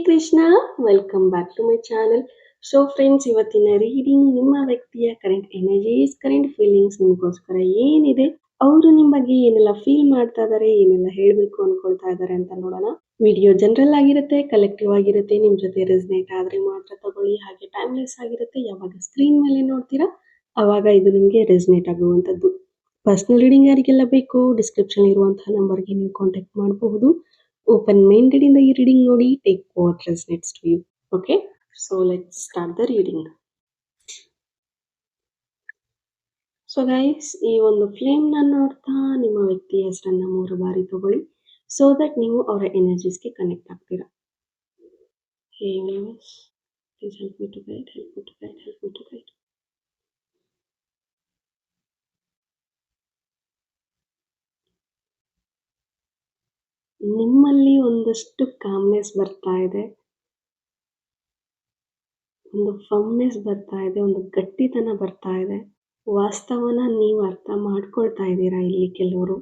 Krishna, welcome back to my channel. So friends, ಇವತ್ತಿನ reading ನಿಮ್ಮ ವ್ಯಕ್ತಿಯ ಕರೆಂಟ್ ಎನರ್ಜೀಸ್, ಕರೆಂಟ್ ಫೀಲಿಂಗ್ಸ್ ನಿಮಗೋಸ್ಕರ ಏನಿದೆ, ಅವರು ನಿಮ್ಮ ಬಗ್ಗೆ ಏನೆಲ್ಲ ಫೀಲ್ ಮಾಡ್ತಾ ಇದ್ದಾರೆ, ಏನೆಲ್ಲ ಹೇಳಬೇಕು ಅನ್ಕೊಳ್ತಾ ಇದ್ದಾರೆ ಅಂತ ನೋಡೋಣ. ವಿಡಿಯೋ ಜನರಲ್ ಆಗಿರುತ್ತೆ, ಕಲೆಕ್ಟಿವ್ ಆಗಿರುತ್ತೆ, ನಿಮ್ಮ ಜೊತೆ ರೆಸನೇಟ್ ಆದ್ರೆ ಮಾತ್ರ ತಗೊಳ್ಳಿ. ಹಾಗೆ ಟೈಮ್ಲೆಸ್ ಆಗಿರುತ್ತೆ. ಯಾವಾಗ ಸ್ಕ್ರೀನ್ ಮೇಲೆ ನೋಡ್ತೀರಾ ಅವಾಗ ಇದು ನಿಮಗೆ ರೆಸನೇಟ್ ಆಗುವಂಥದ್ದು. ಪರ್ಸನಲ್ ರೀಡಿಂಗ್ ಯಾರಿಗೆಲ್ಲ ಬೇಕು, ಡಿಸ್ಕ್ರಿಪ್ಷನ್ ಇರುವಂತಹ ನಂಬರ್ಗೆ ನೀವು ಕಾಂಟ್ಯಾಕ್ಟ್ ಮಾಡಬಹುದು. Open minded in the reading nodi, take what resonates to you. Okay, so let's start the reading. So guys, ಈ ಒಂದು ಫ್ಲೇಮ್ ನ ನೋಡ್ತಾ ನಿಮ್ಮ ವ್ಯಕ್ತಿಯ ಹೆಸರನ್ನ 3 ಬಾರಿ ತಗೊಳ್ಳಿ, so that ನೀವು ಅವರ ಎನರ್ಜೀಸ್ ಗೆ ಕನೆಕ್ಟ್ ಆಗ್ತೀರಾ. Hey universe, please help me to guide, help me to guide, help me to guide. ನಿಮ್ಮಲ್ಲಿ ಒಂದಷ್ಟು ಕಾಮ್ನೆಸ್ ಬರ್ತಾ ಇದೆ, ಒಂದು ಫರ್ಮ್ನೆಸ್ ಬರ್ತಾ ಇದೆ, ಒಂದು ಗಟ್ಟಿತನ ಬರ್ತಾ ಇದೆ. ವಾಸ್ತವನ ನೀವು ಅರ್ಥ ಮಾಡ್ಕೊಳ್ತಾ ಇದ್ದೀರಾ. ಇಲ್ಲಿ ಕೆಲವರು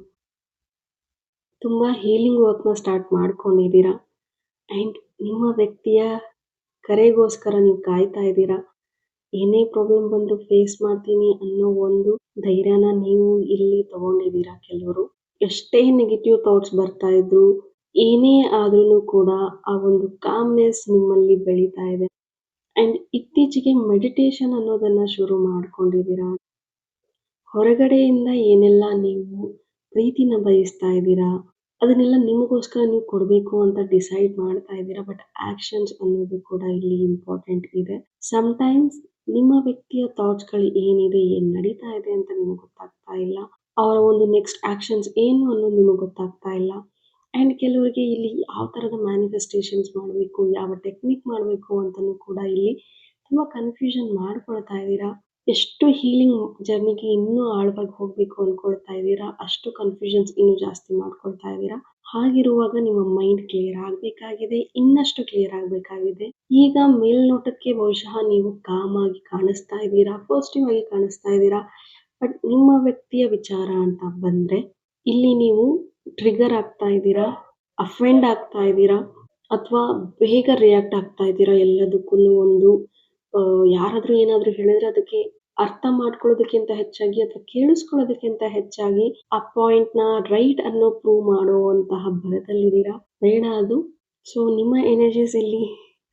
ತುಂಬಾ ಹೀಲಿಂಗ್ ವರ್ಕ್ನ ಸ್ಟಾರ್ಟ್ ಮಾಡ್ಕೊಂಡಿದ್ದೀರಾ. ಆ್ಯಂಡ್ ನಿಮ್ಮ ವ್ಯಕ್ತಿಯ ಕರೆಗೋಸ್ಕರ ನೀವು ಕಾಯ್ತಾ ಇದ್ದೀರಾ. ಏನೇ ಪ್ರಾಬ್ಲಮ್ ಬಂದರೂ ಫೇಸ್ ಮಾಡ್ತೀನಿ ಅನ್ನೋ ಒಂದು ಧೈರ್ಯನ ನೀವು ಇಲ್ಲಿ ತಗೊಂಡಿದ್ದೀರಾ. ಕೆಲವರು ಎಷ್ಟೇ ನೆಗೆಟಿವ್ ಥಾಟ್ಸ್ ಬರ್ತಾ ಇದ್ರು, ಏನೇ ಆದ್ರೂ ಕೂಡ ಆ ಒಂದು ಕಾಮ್ನೆಸ್ ನಿಮ್ಮಲ್ಲಿ ಬೆಳೀತಾ ಇದೆ. ಆ್ಯಂಡ್ ಇತ್ತೀಚೆಗೆ ಮೆಡಿಟೇಷನ್ ಅನ್ನೋದನ್ನ ಶುರು ಮಾಡ್ಕೊಂಡಿದ್ದೀರಾ. ಹೊರಗಡೆಯಿಂದ ಏನೆಲ್ಲ ನೀವು ಪ್ರೀತಿನ ಬಯಸ್ತಾ ಇದ್ದೀರಾ, ಅದನ್ನೆಲ್ಲ ನಿಮಗೋಸ್ಕರ ನೀವು ಕೊಡಬೇಕು ಅಂತ ಡಿಸೈಡ್ ಮಾಡ್ತಾ ಇದ್ದೀರಾ. ಬಟ್ ಆ್ಯಕ್ಷನ್ಸ್ ಅನ್ನೋದು ಕೂಡ ಇಲ್ಲಿ ಇಂಪಾರ್ಟೆಂಟ್ ಇದೆ. ಸಮ್ಟೈಮ್ಸ್ ನಿಮ್ಮ ವ್ಯಕ್ತಿಯ ಥಾಟ್ಸ್ಗಳು ಏನಿದೆ, ಏನು ನಡೀತಾ ಇದೆ ಅಂತ ನಿಮಗೆ ಗೊತ್ತಾಗ್ತಾ ಇಲ್ಲ. ಅವರ ಒಂದು ನೆಕ್ಸ್ಟ್ ಆ್ಯಕ್ಷನ್ಸ್ ಏನು ಅನ್ನೋದು ನಿಮಗೆ ಗೊತ್ತಾಗ್ತಾ ಇಲ್ಲ. ಆ್ಯಂಡ್ ಕೆಲವರಿಗೆ ಇಲ್ಲಿ ಯಾವ ಥರದ ಮ್ಯಾನಿಫೆಸ್ಟೇಷನ್ಸ್ ಮಾಡಬೇಕು, ಯಾವ ಟೆಕ್ನಿಕ್ ಮಾಡಬೇಕು ಅಂತಲೂ ಕೂಡ ಇಲ್ಲಿ ತುಂಬ ಕನ್ಫ್ಯೂಷನ್ ಮಾಡ್ಕೊಳ್ತಾ ಇದ್ದೀರಾ. ಎಷ್ಟು ಹೀಲಿಂಗ್ ಜರ್ನಿಗೆ ಇನ್ನೂ ಆಳವಾಗಿ ಹೋಗಬೇಕು ಅಂದ್ಕೊಳ್ತಾ ಇದ್ದೀರಾ, ಅಷ್ಟು ಕನ್ಫ್ಯೂಷನ್ಸ್ ಇನ್ನೂ ಜಾಸ್ತಿ ಮಾಡ್ಕೊಳ್ತಾ ಇದ್ದೀರಾ. ಹಾಗಿರುವಾಗ ನಿಮ್ಮ ಮೈಂಡ್ ಕ್ಲಿಯರ್ ಆಗಬೇಕಾಗಿದೆ, ಇನ್ನಷ್ಟು ಕ್ಲಿಯರ್ ಆಗಬೇಕಾಗಿದೆ. ಈಗ ಮೇಲ್ನೋಟಕ್ಕೆ ಬಹುಶಃ ನೀವು ಕಾಮ್ ಆಗಿ ಕಾಣಿಸ್ತಾ ಇದ್ದೀರಾ, ಪಾಸಿಟಿವ್ ಆಗಿ ಕಾಣಿಸ್ತಾ ಇದ್ದೀರಾ. ಬಟ್ ನಿಮ್ಮ ವ್ಯಕ್ತಿಯ ವಿಚಾರ ಅಂತ ಬಂದರೆ ಇಲ್ಲಿ ನೀವು ಟ್ರಿಗರ್ ಆಗ್ತಾ ಇದ್ದೀರಾ, ಅಫೆಂಡ್ ಆಗ್ತಾ ಇದ್ದೀರಾ, ಅಥವಾ ಬೇಗ ರಿಯಾಕ್ಟ್ ಆಗ್ತಾ ಇದ್ದೀರಾ ಎಲ್ಲದಕ್ಕೂ. ಒಂದು ಯಾರಾದರೂ ಏನಾದರೂ ಹೇಳಿದ್ರೆ ಅದಕ್ಕೆ ಅರ್ಥ ಮಾಡ್ಕೊಳ್ಳೋದಕ್ಕಿಂತ ಹೆಚ್ಚಾಗಿ ಅಥವಾ ಕೇಳಿಸ್ಕೊಳ್ಳೋದಕ್ಕಿಂತ ಹೆಚ್ಚಾಗಿ ಆ ಪಾಯಿಂಟ್ನ ರೈಟ್ ಅನ್ನೋ ಪ್ರೂವ್ ಮಾಡುವಂತಹ ಭರದಲ್ಲಿದ್ದೀರಾ. ಬೇಡ ಅದು. ಸೊ ನಿಮ್ಮ ಎನರ್ಜೀಸ್ ಇಲ್ಲಿ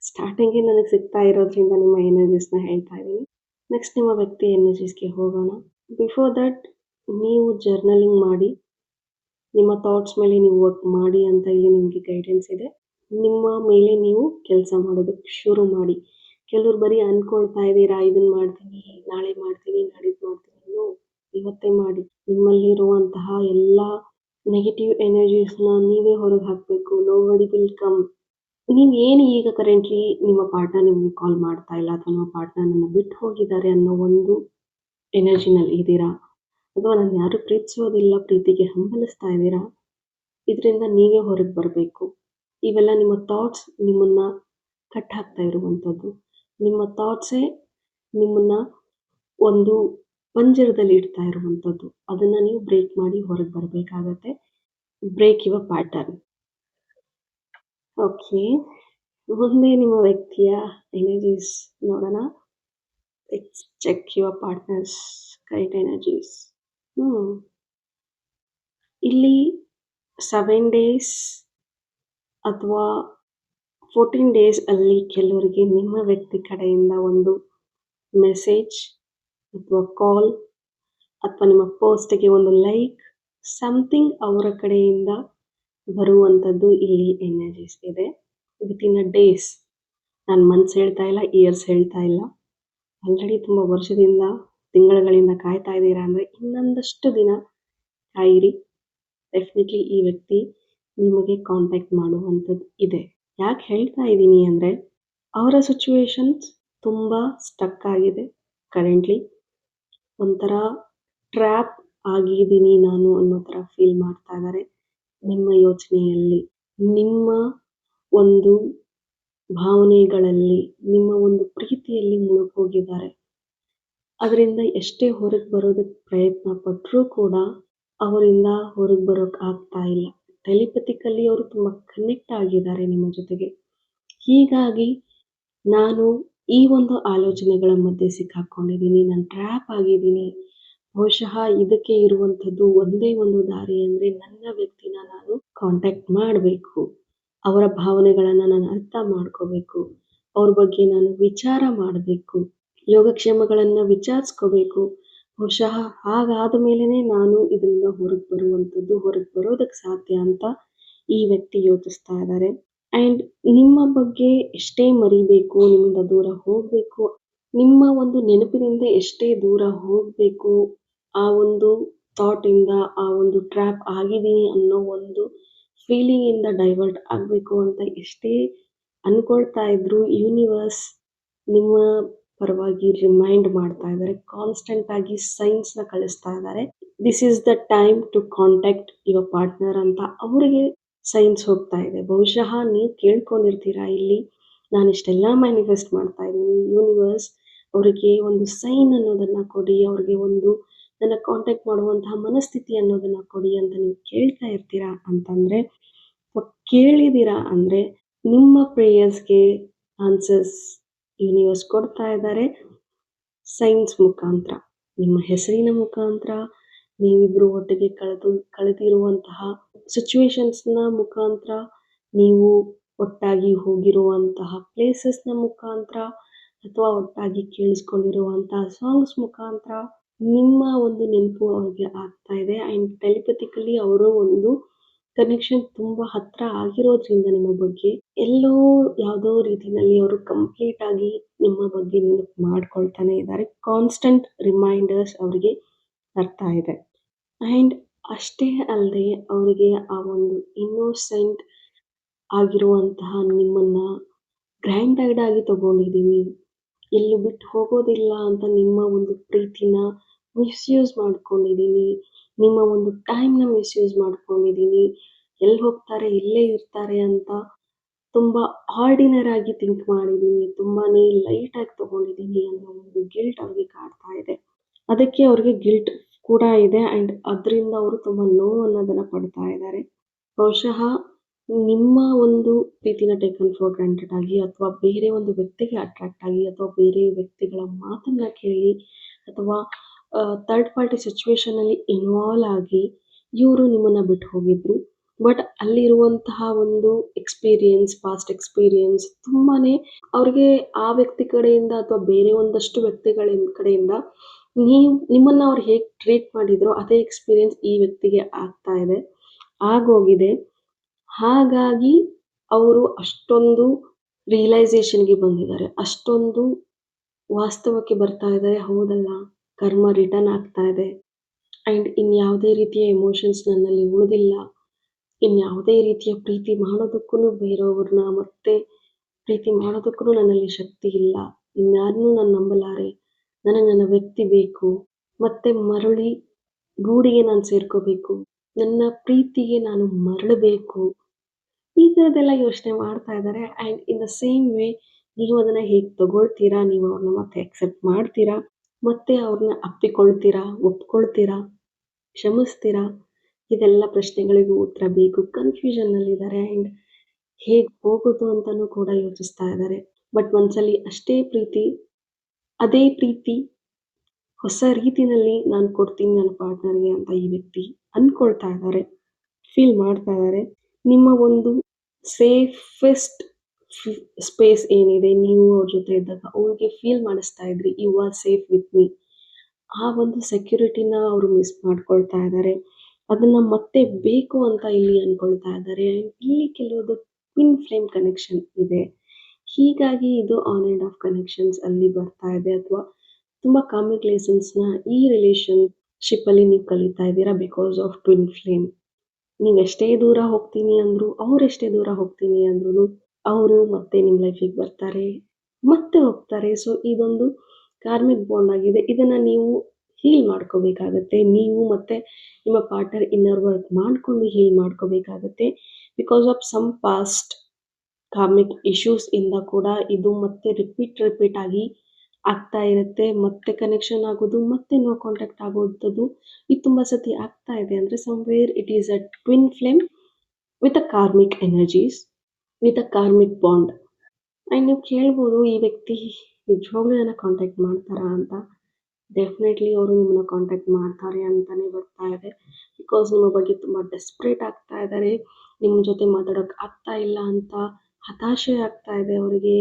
ಸ್ಟಾರ್ಟಿಂಗೇ ನನಗೆ ಸಿಗ್ತಾ ಇರೋದ್ರಿಂದ ನಿಮ್ಮ ಎನರ್ಜೀಸ್ನ ಹೇಳ್ತಾ ಇದ್ದೀನಿ. ನೆಕ್ಸ್ಟ್ ನಿಮ್ಮ ವ್ಯಕ್ತಿ ಎನರ್ಜೀಸ್ಗೆ ಹೋಗೋಣ. ಬಿಫೋರ್ ದಟ್ ನೀವು ಜರ್ನಲಿಂಗ್ ಮಾಡಿ, ನಿಮ್ಮ ಥಾಟ್ಸ್ ಮೇಲೆ ನೀವು ವರ್ಕ್ ಮಾಡಿ ಅಂತ ಇಲ್ಲಿ ನಿಮಗೆ ಗೈಡೆನ್ಸ್ ಇದೆ. ನಿಮ್ಮ ಮೇಲೆ ನೀವು ಕೆಲಸ ಮಾಡೋದಕ್ಕೆ ಶುರು ಮಾಡಿ. ಕೆಲವ್ರು ಬರೀ ಅಂದ್ಕೊಳ್ತಾ ಇದ್ದೀರಾ, ಇದನ್ನು ಮಾಡ್ತೀನಿ, ನಾಳೆ ಮಾಡ್ತೀನಿ, ನಾಡಿದ್ದು ಮಾಡ್ತೀನಿ. ಇವತ್ತೇ ಮಾಡಿ. ನಿಮ್ಮಲ್ಲಿರುವಂತಹ ಎಲ್ಲ ನೆಗೆಟಿವ್ ಎನರ್ಜೀಸ್ನ ನೀವೇ ಹೊರಗೆ ಹಾಕಬೇಕು. Nobody will come. ನೀವು ಏನು ಈಗ ಕರೆಂಟ್ಲಿ ನಿಮ್ಮ ಪಾರ್ಟ್ನರ್ ನಿಮಗೆ ಕಾಲ್ ಮಾಡ್ತಾ ಇಲ್ಲ, ಅಥವಾ ನಿಮ್ಮ ಪಾರ್ಟ್ನರ್ ನನ್ನ ಬಿಟ್ಟು ಹೋಗಿದ್ದಾರೆ ಅನ್ನೋ ಒಂದು ಎನರ್ಜಿನಲ್ಲಿ ಇದ್ದೀರಾ, ಅಥವಾ ನಾನು ಯಾರು ಪ್ರೀತಿಸೋದಿಲ್ಲ, ಪ್ರೀತಿಗೆ ಹಂಬಲಿಸ್ತಾ ಇದ್ದೀರಾ, ಇದರಿಂದ ನೀವೇ ಹೊರಗೆ ಬರಬೇಕು. ಇವೆಲ್ಲ ನಿಮ್ಮ ಥಾಟ್ಸ್ ನಿಮ್ಮನ್ನು ಕಟ್ ಹಾಕ್ತಾ ಇರುವಂಥದ್ದು. ನಿಮ್ಮ ಥಾಟ್ಸೇ ನಿಮ್ಮನ್ನು ಒಂದು ಪಂಜರದಲ್ಲಿ ಇಡ್ತಾ ಇರುವಂಥದ್ದು. ಅದನ್ನು ನೀವು ಬ್ರೇಕ್ ಮಾಡಿ ಹೊರಗೆ ಬರಬೇಕಾಗತ್ತೆ. Break your pattern. ಓಕೆ, ಮುಂದೆ ನಿಮ್ಮ ವ್ಯಕ್ತಿಯ ಎನರ್ಜೀಸ್ ನೋಡೋಣ. Let's check your partner's current energies. ಇಲ್ಲಿ 7 ಡೇಸ್ ಅಥವಾ 14 ಡೇಸ್ ಅಲ್ಲಿ ಕೆಲವರಿಗೆ ನಿಮ್ಮ ವ್ಯಕ್ತಿ ಕಡೆಯಿಂದ ಒಂದು ಮೆಸೇಜ್ ಅಥವಾ ಕಾಲ್ ಅಥವಾ ನಿಮ್ಮ ಪೋಸ್ಟ್ಗೆ ಒಂದು ಲೈಕ್, ಸಮಥಿಂಗ್ ಅವರ ಕಡೆಯಿಂದ ಬರುವಂಥದ್ದು ಇಲ್ಲಿ ಎನರ್ಜೀಸ್ ಇದೆ. ವಿತಿನ್ ಅ ಡೇಸ್. ನಾನು ಮಂತ್ಸ್ ಹೇಳ್ತಾ ಇಲ್ಲ, ಇಯರ್ಸ್ ಹೇಳ್ತಾ ಇಲ್ಲ. ಆಲ್ರೆಡಿ ತುಂಬ ವರ್ಷದಿಂದ, ತಿಂಗಳುಗಳಿಂದ ಕಾಯ್ತಾ ಇದ್ದೀರಾ ಅಂದರೆ ಇನ್ನೊಂದಷ್ಟು ದಿನ ಕಾಯಿರಿ. ಡೆಫಿನೆಟ್ಲಿ ಈ ವ್ಯಕ್ತಿ ನಿಮಗೆ ಕಾಂಟ್ಯಾಕ್ಟ್ ಮಾಡುವಂಥದ್ದು ಇದೆ. ಯಾಕೆ ಹೇಳ್ತಾ ಇದ್ದೀನಿ ಅಂದರೆ ಅವರ ಸಿಚುವೇಶನ್ಸ್ ತುಂಬ ಸ್ಟಕ್ ಆಗಿದೆ ಕರೆಂಟ್ಲಿ. ಒಂಥರ ಟ್ರ್ಯಾಪ್ ಆಗಿದ್ದೀನಿ ನಾನು ಅನ್ನೋ ಥರ ಫೀಲ್ ಮಾಡ್ತಾ ಇದ್ದಾರೆ. ನಿಮ್ಮ ಯೋಚನೆಯಲ್ಲಿ, ನಿಮ್ಮ ಒಂದು ಭಾವನೆಗಳಲ್ಲಿ, ನಿಮ್ಮ ಒಂದು ಪ್ರೀತಿಯಲ್ಲಿ ಮುಳುಗೋಗಿದ್ದಾರೆ. ಅದರಿಂದ ಎಷ್ಟೇ ಹೊರಗೆ ಬರೋದಕ್ಕೆ ಪ್ರಯತ್ನ ಪಟ್ಟರೂ ಕೂಡ ಅವರಿಂದ ಹೊರಗೆ ಬರೋಕ್ಕೆ ಆಗ್ತಾ ಇಲ್ಲ. ಟೆಲಿಪತಿಕಲ್ಲಿ ಅವರು ತುಂಬ ಕನೆಕ್ಟ್ ಆಗಿದ್ದಾರೆ ನಿಮ್ಮ ಜೊತೆಗೆ. ಹೀಗಾಗಿ ನಾನು ಈ ಒಂದು ಆಲೋಚನೆಗಳ ಮಧ್ಯೆ ಸಿಕ್ಕಾಕೊಂಡಿದ್ದೀನಿ. ನಾನು ಟ್ರ್ಯಾಪ್ ಆಗಿದ್ದೀನಿ. ಬಹುಶಃ ಇದಕ್ಕೆ ಇರುವಂಥದ್ದು ಒಂದೇ ಒಂದು ದಾರಿ ಅಂದರೆ ನನ್ನ ವ್ಯಕ್ತಿನ ನಾನು ಕಾಂಟ್ಯಾಕ್ಟ್ ಮಾಡಬೇಕು. ಅವರ ಭಾವನೆಗಳನ್ನ ನಾನು ಅರ್ಥ ಮಾಡ್ಕೋಬೇಕು. ಅವ್ರ ಬಗ್ಗೆ ನಾನು ವಿಚಾರ ಮಾಡಬೇಕು. ಯೋಗಕ್ಷೇಮಗಳನ್ನ ವಿಚಾರಿಸ್ಕೋಬೇಕು. ಬಹುಶಃ ಹಾಗಾದ ಮೇಲೆನೇ ನಾನು ಇದರಿಂದ ಹೊರಗೆ ಬರೋದಕ್ಕೆ ಸಾಧ್ಯ ಅಂತ ಈ ವ್ಯಕ್ತಿ ಯೋಚಿಸ್ತಾ ಇದ್ದಾರೆ. ಆ್ಯಂಡ್ ನಿಮ್ಮ ಬಗ್ಗೆ ಎಷ್ಟೇ ಮರಿಬೇಕು, ನಿಮ್ಮಿಂದ ದೂರ ಹೋಗಬೇಕು, ನಿಮ್ಮ ಒಂದು ನೆನಪಿನಿಂದ ಎಷ್ಟೇ ದೂರ ಹೋಗಬೇಕು, ಆ ಒಂದು ಥಾಟಿಂದ, ಆ ಒಂದು ಟ್ರ್ಯಾಪ್ ಆಗಿದ್ದೀನಿ ಅನ್ನೋ ಒಂದು ಫೀಲಿಂಗಿಂದ ಡೈವರ್ಟ್ ಆಗಬೇಕು ಅಂತ ಎಷ್ಟೇ ಅಂದ್ಕೊಳ್ತಾ ಇದ್ರೂ ಯೂನಿವರ್ಸ್ ನಿಮ್ಮ ಪರವಾಗಿ ರಿಮೈಂಡ್ ಮಾಡ್ತಾ ಇದ್ದಾರೆ. ಕಾನ್ಸ್ಟೆಂಟ್ ಆಗಿ ಸೈನ್ಸ್ನ ಕಳಿಸ್ತಾ ಇದ್ದಾರೆ. This is the time to contact your partner ಅಂತ ಅವರಿಗೆ ಸೈನ್ಸ್ ಹೋಗ್ತಾ ಇದೆ. ಬಹುಶಃ ನೀವು ಕೇಳ್ಕೊಂಡಿರ್ತೀರಾ ಇಲ್ಲಿ, ನಾನು ಇಷ್ಟೆಲ್ಲ ಮ್ಯಾನಿಫೆಸ್ಟ್ ಮಾಡ್ತಾ ಇದ್ದೀನಿ, ಯೂನಿವರ್ಸ್ ಅವರಿಗೆ ಒಂದು ಸೈನ್ ಅನ್ನೋದನ್ನು ಕೊಡಿ, ಅವ್ರಿಗೆ ಒಂದು ನನ್ನ ಕಾಂಟ್ಯಾಕ್ಟ್ ಮಾಡುವಂತಹ ಮನಸ್ಥಿತಿ ಅನ್ನೋದನ್ನು ಕೊಡಿ ಅಂತ ನೀವು ಕೇಳ್ತಾ ಇರ್ತೀರಾ ಅಂತಂದರೆ, ಕೇಳಿದ್ದೀರಾ ಅಂದರೆ ನಿಮ್ಮ ಪ್ರೇಯರ್ಸ್ಗೆ ಆನ್ಸರ್ಸ್ ಯೂನಿವರ್ಸ್ ಕೊಡ್ತಾ ಇದ್ದಾರೆ ಸೈನ್ಸ್ ಮುಖಾಂತರ, ನಿಮ್ಮ ಹೆಸರಿನ ಮುಖಾಂತರ, ನೀವಿಬ್ಬರು ಒಟ್ಟಿಗೆ ಕಳೆದಿರುವಂತಹ ಸಿಚುವೇಶನ್ಸ್ನ ಮುಖಾಂತರ, ನೀವು ಒಟ್ಟಾಗಿ ಹೋಗಿರುವಂತಹ ಪ್ಲೇಸಸ್ನ ಮುಖಾಂತರ, ಅಥವಾ ಒಟ್ಟಾಗಿ ಕೇಳಿಸ್ಕೊಂಡಿರುವಂತಹ ಸಾಂಗ್ಸ್ ಮುಖಾಂತರ ನಿಮ್ಮ ಒಂದು ನೆನಪು ಅವ್ರಿಗೆ ಆಗ್ತಾ ಇದೆ. ಆ್ಯಂಡ್ ಟೆಲಿಪತಿಕಲಿ ಅವರು ಒಂದು ಕನೆಕ್ಷನ್ ತುಂಬ ಹತ್ತಿರ ಆಗಿರೋದ್ರಿಂದ ನಿಮ್ಮ ಬಗ್ಗೆ ಎಲ್ಲೋ ಯಾವುದೋ ರೀತಿಯಲ್ಲಿ ಅವರು ಕಂಪ್ಲೀಟ್ ಆಗಿ ನಿಮ್ಮ ಬಗ್ಗೆ ನೆನಪು ಮಾಡ್ಕೊಳ್ತಾನೆ ಇದ್ದಾರೆ. ಕಾನ್ಸ್ಟೆಂಟ್ ರಿಮೈಂಡರ್ಸ್ ಅವರಿಗೆ ಬರ್ತಾ ಇದೆ. ಆ್ಯಂಡ್ ಅಷ್ಟೇ ಅಲ್ಲದೆ ಅವರಿಗೆ ಆ ಒಂದು ಇನ್ನೋಸೆಂಟ್ ಆಗಿರುವಂತಹ ನಿಮ್ಮನ್ನು ಗ್ರ್ಯಾಂಡೆಡ್ ಆಗಿ ತಗೊಂಡಿದ್ದೀನಿ, ಎಲ್ಲೂ ಬಿಟ್ಟು ಹೋಗೋದಿಲ್ಲ ಅಂತ ನಿಮ್ಮ ಒಂದು ಪ್ರೀತಿನ ಮಿಸ್ಯೂಸ್ ಮಾಡ್ಕೊಂಡಿದ್ದೀನಿ, ನಿಮ್ಮ ಒಂದು ಟೈಮ್ನ ಮಿಸ್ಯೂಸ್ ಮಾಡ್ಕೊಂಡಿದ್ದೀನಿ, ಎಲ್ಲಿ ಹೋಗ್ತಾರೆ ಇಲ್ಲೇ ಇರ್ತಾರೆ ಅಂತ ತುಂಬ ಆರ್ಡಿನರಿ ಆಗಿ ಥಿಂಕ್ ಮಾಡಿದ್ದೀನಿ, ತುಂಬಾ ಲೈಟಾಗಿ ತೊಗೊಂಡಿದ್ದೀನಿ ಅನ್ನೋ ಒಂದು ಗಿಲ್ಟ್ ಅವ್ರಿಗೆ ಕಾಡ್ತಾ ಇದೆ. ಅದಕ್ಕೆ ಅವ್ರಿಗೆ ಗಿಲ್ಟ್ ಕೂಡ ಇದೆ. ಆ್ಯಂಡ್ ಅದರಿಂದ ಅವರು ತುಂಬ ನೋವು ಅನ್ನೋದನ್ನು ಪಡ್ತಾ ಇದ್ದಾರೆ. ಬಹುಶಃ ನಿಮ್ಮ ಒಂದು ಪ್ರೀತಿನ ಟೇಕನ್ ಫಾರ್ ಗ್ರಾಂಟೆಡ್ ಆಗಿ, ಅಥವಾ ಬೇರೆ ಒಂದು ವ್ಯಕ್ತಿಗೆ ಅಟ್ರಾಕ್ಟ್ ಆಗಿ, ಅಥವಾ ಬೇರೆ ವ್ಯಕ್ತಿಗಳ ಮಾತನ್ನು ಕೇಳಿ, ಅಥವಾ ಥರ್ಡ್ ಪಾರ್ಟಿ ಸಿಚುವೇಶನಲ್ಲಿ ಇನ್ವಾಲ್ವ್ ಆಗಿ ಇವರು ನಿಮ್ಮನ್ನು ಬಿಟ್ಟು ಹೋಗಿದ್ರು. ಬಟ್ ಅಲ್ಲಿರುವಂತಹ ಒಂದು ಪಾಸ್ಟ್ ಎಕ್ಸ್ಪೀರಿಯನ್ಸ್ ತುಂಬಾ ಅವ್ರಿಗೆ ಆ ವ್ಯಕ್ತಿ ಕಡೆಯಿಂದ ಅಥವಾ ಬೇರೆ ಒಂದಷ್ಟು ವ್ಯಕ್ತಿಗಳ ಕಡೆಯಿಂದ ನಿಮ್ಮನ್ನು ಅವ್ರು ಹೇಗೆ ಟ್ರೀಟ್ ಮಾಡಿದ್ರೋ ಅದೇ ಎಕ್ಸ್ಪೀರಿಯನ್ಸ್ ಈ ವ್ಯಕ್ತಿಗೆ ಆಗ್ತಾ ಇದೆ, ಆಗೋಗಿದೆ. ಹಾಗಾಗಿ ಅವರು ಅಷ್ಟೊಂದು ರಿಯಲೈಸೇಷನ್ಗೆ ಬಂದಿದ್ದಾರೆ, ಅಷ್ಟೊಂದು ವಾಸ್ತವಕ್ಕೆ ಬರ್ತಾ ಇದ್ದಾರೆ. ಹೌದಲ್ಲ, ಕರ್ಮ ರಿಟರ್ನ್ ಆಗ್ತಾ ಇದೆ. ಆ್ಯಂಡ್ ಇನ್ಯಾವುದೇ ರೀತಿಯ ಎಮೋಷನ್ಸ್ ನನ್ನಲ್ಲಿ ಉಳಿದಿಲ್ಲ, ಇನ್ಯಾವುದೇ ರೀತಿಯ ಪ್ರೀತಿ ಮಾಡೋದಕ್ಕೂ ಬೇರೆಯವ್ರನ್ನ ಮತ್ತೆ ಪ್ರೀತಿ ಮಾಡೋದಕ್ಕೂ ನನ್ನಲ್ಲಿ ಶಕ್ತಿ ಇಲ್ಲ, ಇನ್ಯಾರನ್ನೂ ನಾನು ನಂಬಲಾರೆ, ನನಗೆ ನನ್ನ ವ್ಯಕ್ತಿ ಬೇಕು, ಮತ್ತೆ ಮರಳಿ ಗೂಡಿಗೆ ನಾನು ಸೇರ್ಕೋಬೇಕು, ನನ್ನ ಪ್ರೀತಿಗೆ ನಾನು ಮರಳಬೇಕು, ಈ ಥರದ್ದೆಲ್ಲ ಯೋಚನೆ ಮಾಡ್ತಾ ಇದ್ದಾರೆ. And in the same way ನೀವು ಅದನ್ನು ಹೇಗೆ ತಗೊಳ್ತೀರಾ, ನೀವು ಅವ್ರನ್ನ ಮತ್ತೆ ಅಕ್ಸೆಪ್ಟ್ ಮಾಡ್ತೀರಾ, ಮತ್ತೆ ಅವ್ರನ್ನ ಅಪ್ಪಿಕೊಳ್ತೀರಾ, ಒಪ್ಕೊಳ್ತೀರಾ, ಕ್ಷಮಿಸ್ತೀರಾ, ಇದೆಲ್ಲ ಪ್ರಶ್ನೆಗಳಿಗೂ ಉತ್ತರ ಬೇಕು. ಕನ್ಫ್ಯೂಷನ್ನಲ್ಲಿದ್ದಾರೆ. ಆ್ಯಂಡ್ ಹೇಗೆ ಹೋಗೋದು ಅಂತಲೂ ಕೂಡ ಯೋಚಿಸ್ತಾ ಇದ್ದಾರೆ. ಬಟ್ ಒಂದ್ಸಲಿ ಅಷ್ಟೇ ಪ್ರೀತಿ, ಅದೇ ಪ್ರೀತಿ ಹೊಸ ರೀತಿಯಲ್ಲಿ ನಾನು ಕೊಡ್ತೀನಿ ನನ್ನ ಪಾರ್ಟ್ನರ್ಗೆ ಅಂತ ಈ ವ್ಯಕ್ತಿ ಅಂದ್ಕೊಳ್ತಾ ಇದ್ದಾರೆ, ಫೀಲ್ ಮಾಡ್ತಾ ಇದ್ದಾರೆ. ನಿಮ್ಮ ಒಂದು ಸೇಫೆಸ್ಟ್ ಸ್ಪೇಸ್ ಏನಿದೆ, ನೀವು ಅವ್ರ ಜೊತೆ ಇದ್ದಾಗ ಅವ್ರಿಗೆ ಫೀಲ್ ಮಾಡಿಸ್ತಾ ಇದ್ರಿ, you are safe with me, ಆ ಒಂದು ಸೆಕ್ಯೂರಿಟಿನ ಅವರು ಮಿಸ್ ಮಾಡ್ಕೊಳ್ತಾ ಇದ್ದಾರೆ. ಅದನ್ನು ಮತ್ತೆ ಬೇಕು ಅಂತ ಇಲ್ಲಿ ಅಂದ್ಕೊಳ್ತಾ ಇದ್ದಾರೆ. ಇಲ್ಲಿ ಕೆಲವೊಂದು ಟ್ವಿನ್ ಫ್ಲೇಮ್ ಕನೆಕ್ಷನ್ ಇದೆ, ಹೀಗಾಗಿ ಇದು ಆನ್ ಆ್ಯಂಡ್ ಆಫ್ ಕನೆಕ್ಷನ್ಸ್ ಅಲ್ಲಿ ಬರ್ತಾ ಇದೆ. ಅಥವಾ ತುಂಬ ಕಾಮಿಕ್ ಲೆಸನ್ಸ್ನ ಈ ರಿಲೇಷನ್ಶಿಪ್ಪಲ್ಲಿ ನೀವು ಕಲಿತಾ ಇದ್ದೀರಾ ಬಿಕಾಸ್ ಆಫ್ ಟ್ವಿನ್ ಫ್ಲೇಮ್. ನೀವೆಷ್ಟೇ ದೂರ ಹೋಗ್ತೀನಿ ಅಂದರೂ, ಅವರೆಷ್ಟೇ ದೂರ ಹೋಗ್ತೀನಿ ಅಂದ್ರೂ ಅವರು ಮತ್ತೆ ನಿಮ್ಮ ಲೈಫಿಗೆ ಬರ್ತಾರೆ, ಮತ್ತೆ ಹೋಗ್ತಾರೆ. ಸೊ ಇದೊಂದು ಕಾರ್ಮಿಕ್ ಬಾಂಡ್ ಆಗಿದೆ. ಇದನ್ನು ನೀವು ಹೀಲ್ ಮಾಡ್ಕೋಬೇಕಾಗತ್ತೆ. ನೀವು ಮತ್ತು ನಿಮ್ಮ ಪಾರ್ಟ್ನರ್ ಇನ್ನರ್ ವರ್ಕ್ ಮಾಡಿಕೊಂಡು ಹೀಲ್ ಮಾಡ್ಕೋಬೇಕಾಗತ್ತೆ. Because of some past karmic issues ಇಂದ ಕೂಡ ಇದು ಮತ್ತೆ ರಿಪೀಟ್ ಆಗಿ ಆಗ್ತಾ ಇರುತ್ತೆ. ಮತ್ತೆ ಕನೆಕ್ಷನ್ ಆಗೋದು, ಮತ್ತೆ ನೋ ಕಾಂಟ್ಯಾಕ್ಟ್ ಆಗೋವಂಥದ್ದು ಇದು ತುಂಬ ಸತಿ ಆಗ್ತಾ ಇದೆ. ಅಂದರೆ somewhere it is a twin flame with a karmic energies, with a karmic bond. And ನೀವು ಕೇಳ್ಬೋದು ಈ ವ್ಯಕ್ತಿ ನಿಜವಾಗ್ಲೂ ನನ್ನ ಕಾಂಟ್ಯಾಕ್ಟ್ ಮಾಡ್ತಾರಾ ಅಂತ. ಡೆಫಿನೆಟ್ಲಿ ಅವರು ನಿಮ್ಮನ್ನ ಕಾಂಟ್ಯಾಕ್ಟ್ ಮಾಡ್ತಾರೆ ಅಂತಲೇ ಬರ್ತಾ ಇದೆ. ಬಿಕಾಸ್ ನಿಮ್ಮ ಬಗ್ಗೆ ತುಂಬ ಡೆಸ್ಪ್ರೇಟ್ ಆಗ್ತಾ ಇದ್ದಾರೆ. ನಿಮ್ಮ ಜೊತೆ ಮಾತಾಡೋಕ್ಕೆ ಆಗ್ತಾ ಇಲ್ಲ ಅಂತ ಹತಾಶೆ ಆಗ್ತಾ ಇದೆ ಅವರಿಗೆ,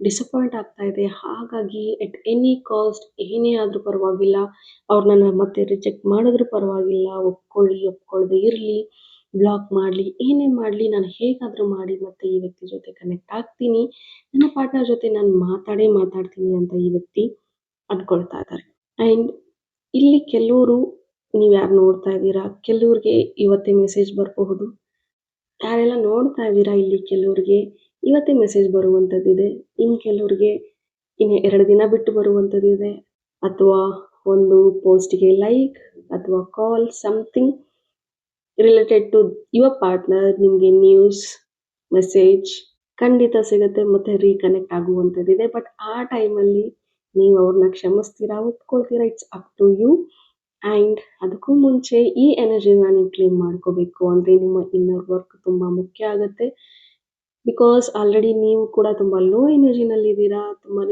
ಡಿಸಪಾಯಿಂಟ್ ಆಗ್ತಾ ಇದೆ. ಹಾಗಾಗಿ ಎಟ್ ಎನಿ ಕಾಸ್ಟ್ ಏನೇ ಆದರೂ ಪರವಾಗಿಲ್ಲ, ಅವ್ರನ್ನ ಮತ್ತೆ ರಿಜೆಕ್ಟ್ ಮಾಡಿದ್ರೂ ಪರವಾಗಿಲ್ಲ, ಒಪ್ಕೊಳ್ಳಿ, ಒಪ್ಕೊಳ್ದೇ ಇರಲಿ, ಬ್ಲಾಕ್ ಮಾಡಲಿ, ಏನೇ ಮಾಡಲಿ, ನಾನು ಹೇಗಾದರೂ ಮಾಡಿ ಮತ್ತೆ ಈ ವ್ಯಕ್ತಿ ಜೊತೆ ಕನೆಕ್ಟ್ ಆಗ್ತೀನಿ. ನನ್ನ ಪಾರ್ಟ್ನರ್ ಜೊತೆ ನಾನು ಮಾತಾಡೇ ಮಾತಾಡ್ತೀನಿ ಅಂತ ಈ ವ್ಯಕ್ತಿ ಅಂದ್ಕೊಳ್ತಾ ಇದ್ದಾರೆ. ಆ್ಯಂಡ್ ಇಲ್ಲಿ ಕೆಲವರು, ನೀವು ಯಾರು ನೋಡ್ತಾ ಇದ್ದೀರಾ, ಕೆಲವ್ರಿಗೆ ಇವತ್ತೇ ಮೆಸೇಜ್ ಬರಬಹುದು. ಯಾರೆಲ್ಲ ನೋಡ್ತಾ ಇದ್ದೀರಾ ಇಲ್ಲಿ ಕೆಲವ್ರಿಗೆ ಇವತ್ತೇ ಮೆಸೇಜ್ ಬರುವಂಥದ್ದಿದೆ. ಇನ್ನು ಕೆಲವ್ರಿಗೆ ಇನ್ನು 2 ದಿನ ಬಿಟ್ಟು ಬರುವಂಥದ್ದಿದೆ. ಅಥವಾ ಒಂದು ಪೋಸ್ಟ್‌ಗೆ ಲೈಕ್ ಅಥವಾ call something related to your partner ನಿಮಗೆ ನ್ಯೂಸ್, ಮೆಸೇಜ್ ಖಂಡಿತ ಸಿಗುತ್ತೆ ಮತ್ತು ರೀಕನೆಕ್ಟ್ ಆಗುವಂಥದ್ದಿದೆ. ಬಟ್ ಆ ಟೈಮಲ್ಲಿ ನೀವು ಅವ್ರನ್ನ ಕ್ಷಮಿಸ್ತೀರಾ, ಒಪ್ಕೊಳ್ತೀರಾ, it's up to you. And ಅದಕ್ಕೂ ಮುಂಚೆ ಈ ಎನರ್ಜಿನ ನೀವು ಕ್ಲೇಮ್ ಮಾಡ್ಕೋಬೇಕು ಅಂದರೆ ನಿಮ್ಮ ಇನ್ನರ್ ವರ್ಕ್ ತುಂಬ ಮುಖ್ಯ ಆಗುತ್ತೆ. ಬಿಕಾಸ್ ಆಲ್ರೆಡಿ ನೀವು ಕೂಡ ತುಂಬ ಲೋ ಎನರ್ಜಿನಲ್ಲಿದ್ದೀರಾ, ತುಂಬಾ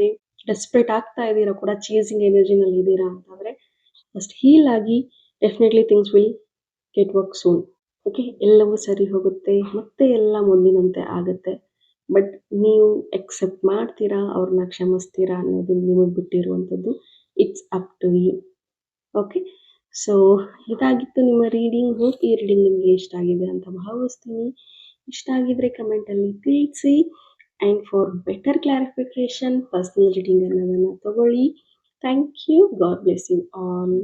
ಡೆಸ್ಪ್ರೇಟ್ ಆಗ್ತಾ ಇದ್ದೀರಾ ಕೂಡ, ಚೇಸಿಂಗ್ ಎನರ್ಜಿನಲ್ಲಿದ್ದೀರಾ ಅಂತಂದರೆ ಫಸ್ಟ್ ಹೀಲ್ ಆಗಿ definitely things will get work soon. Okay, ಎಲ್ಲವೂ ಸರಿ ಹೋಗುತ್ತೆ, ಮತ್ತೆ ಎಲ್ಲ ಮೊದಲಿನಂತೆ ಆಗುತ್ತೆ. ಬಟ್ ನೀವು ಎಕ್ಸೆಪ್ಟ್ ಮಾಡ್ತೀರಾ, ಅವ್ರನ್ನ ಕ್ಷಮಿಸ್ತೀರಾ ಅನ್ನೋದು ನಿಮಗೆ ಬಿಟ್ಟಿರುವಂಥದ್ದು. It's up to you. Okay, so ಇದಾಗಿತ್ತು ನಿಮ್ಮ ರೀಡಿಂಗ್. ಹೋಪ್ ಈ ರೀಡಿಂಗ್ ನಿಮಗೆ ಇಷ್ಟ ಆಗಿದೆ ಅಂತ ಭಾವಿಸ್ತೀನಿ. ಇಷ್ಟ ಆಗಿದ್ರೆ ಕಮೆಂಟಲ್ಲಿ ತಿಳಿಸಿ. And for better clarification personal reading ಅನ್ನೋದನ್ನು ತಗೊಳ್ಳಿ. Thank you. God bless you all.